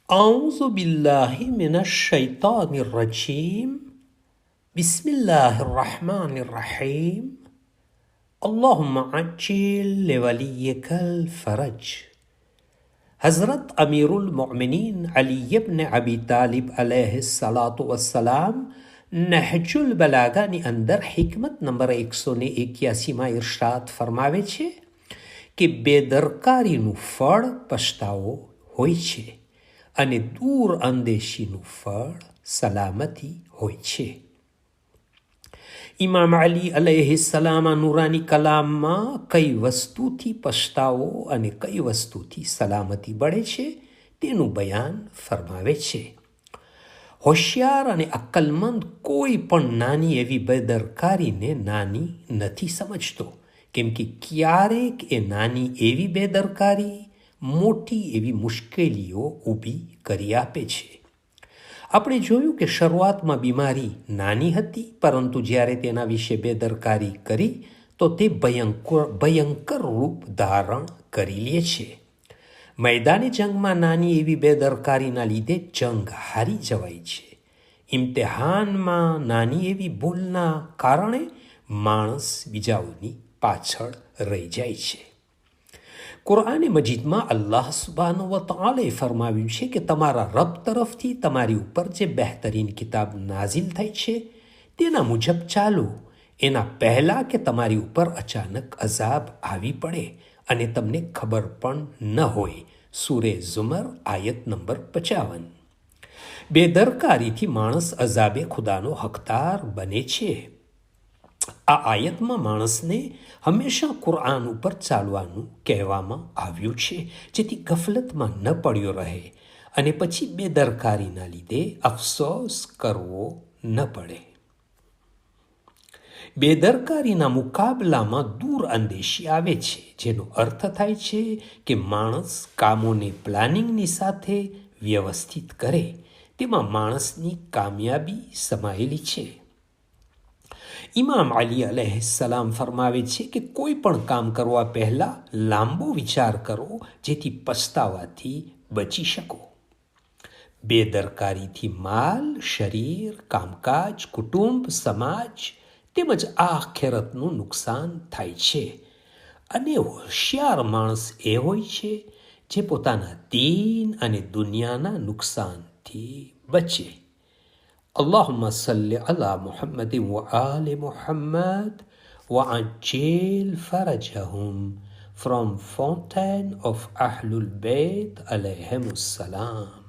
أعوذ بالله من الشيطان الرجيم بسم الله الرحمن الرحيم اللهم عجل لوليك الفرج. हज़रत अमीरुल मोमिनीन अली इब्न अबी तालिब अलैहिस्सलातु वस्सलाम નહજુલ બલાગાની અંદર હિકમત નંબર 181માં ઇરશાદ ફરમાવે છે કે બેદરકારીનું ફળ પછતાવો હોય છે અને દૂર અંદેશીનું ફળ સલામતી હોય છે. ઇમામ અલી અલૈહિસ્સલામ નૂરાની કલામમાં કઈ વસ્તુથી પછતાવો અને કઈ વસ્તુથી સલામતી મળે છે તેનું બયાન ફરમાવે છે. હોશિયાર અને અક્કલમંદ કોઈ પણ નાની એવી બેદરકારીને નાની નથી સમજતો, કેમ કે ક્યારેક એ નાની એવી બેદરકારી મોટી એવી મુશ્કેલીઓ ઊભી કરી આપે છે. આપણે જોયું કે શરૂઆતમાં બીમારી નાની હતી, પરંતુ જ્યારે તેના વિશે બેદરકારી કરી તો તે ભયંકર રૂપ ધારણ કરી લે છે. मैदानी जंगમાં નાની એવી બેદરકારીના લીધે જંગ હારી જવાય છે. ઇમ્તિહાનમાં નાની એવી ભૂલના કારણે માણસ બીજાઓની પાછળ રહી જાય છે. કુરઆને મજીદમાં અલ્લાહ સુબ્હાનહુ વ તઆલાએ ફરમાવ્યું છે કે તમારા રબ તરફથી તમારી ઉપર જે બહેતરીન કિતાબ નાઝિલ થઈ છે તેના મુજબ ચાલો, એના પહેલાં કે તમારી ઉપર અચાનક અઝાબ આવી પડે અને તમને ખબર પણ ન હોય. સૂરે ઝુમર આયત નંબર 55. બેદરકારીથી માણસ અઝાબે ખુદાનો હકદાર બને છે. આ આયતમાં માણસને હંમેશા કુરઆન ઉપર ચાલવાનું કહેવામાં આવ્યું છે, જેથી ગફલતમાં ન પડ્યો રહે અને પછી બેદરકારીના લીધે અફસોસ કરવો ન પડે. બેદરકારીના મુકાબલામાં દૂર અંદેશી આવે છે, જેનો અર્થ થાય છે કે માણસ કામોને પ્લાનિંગની સાથે વ્યવસ્થિત કરે. તેમાં માણસની કામયાબી સમાયેલી છે. ઇમામ અલી અલૈહિસ્સલામ ફરમાવે છે કે કોઈ પણ કામ કરવા પહેલાં લાંબો વિચાર કરો, જેથી પછતાવાથી બચી શકો. બેદરકારીથી માલ, શરીર, કામકાજ, કુટુંબ, સમાજ તેમજ આખિરતનું નુકસાન થાય છે. અને હોશિયાર માણસ એ હોય છે જે પોતાના દીન અને દુનિયાના નુકસાનથી બચે. અલ્લાહુમ્મા સલ્લી અલા મુહમ્મદિન વ આલિ મુહમ્મદ વ અજ્જિલ ફરજહુમ. From Fountain of Ahlul Bayt alayhimus salam.